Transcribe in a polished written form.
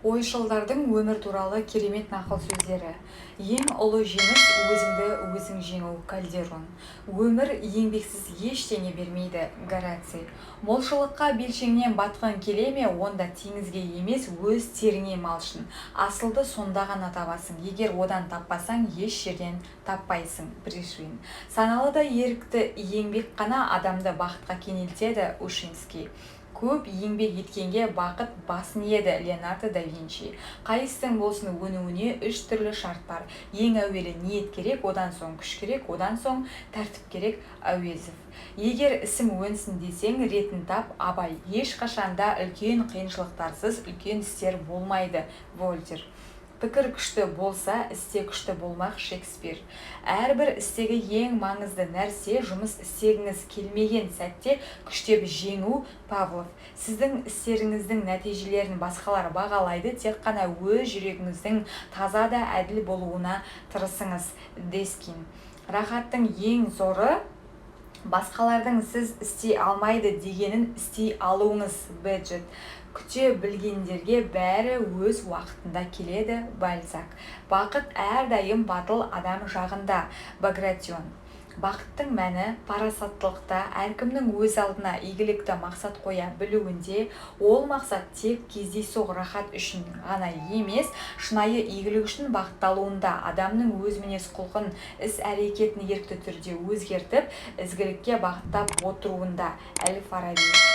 Ойшылдардың өмір туралы керемет нақыл сөздері. Ең ұлы жеңіс өзіңді өзің жеңу. Кальдерон. Өмір еңбексіз ештеңе бермейді. Гораций. Молшылыққа белшеңнен батқың келе ме, онда теңізге емес өз теріңе малшын. Асылды сонда ғана табасың. Егер одан таппасаң, еш жерден таппайсың. Пришвин. Саналы да ерікті еңбек қана адамды бақытқа кенелтеді. Ушинский. Көп еңбек еткенге бақыт басын еді. Леонардо да Винчи. Қайсың болсын өнуіне 3 түрлі шарт бар. Ең әуелі ниет керек, одан соң күш керек, одан соң тәртіп керек. Әуезов. Егер ісім өнсін десең, ретін тап. Абай. Ешқашанда үлкен қиыншылықтарсыз үлкен істер болмайды. Вольтер. Пікір күшті болса, істе күшті болмақ. Шекспир. Әрбір істегі ең маңызды нәрсе жұмыс істегіңіз келмеген сәтте күштеп жеңу. Павлов. Сіздің істеріңіздің нәтижелерін басқалар бағалайды, тек қана өз жүрегіңіздің таза да әділ болуына тырысыңыз. Дескин. Рахаттың ең зоры басқалардың сіз істей алмайды дегенін істей алуыңыз. Бэджет. Күте білгендерге бәрі өз уақытында келеді. Бальзак. Бақыт әрдайым батыл адам жағында. Багратион. Бақыттың мәні парасаттылықта, әркімнің өз алдына игілікті мақсат қоя білуінде. Ол мақсат тек кездейсоқ рахат үшін ғана емес, шынайы игілік үшін бағытталуында. Адамның өз мінез құлқын, іс-әрекетін ерікті түрде өзгертіп, ізгілікке бағыттап отыруында. Әл-Фараби.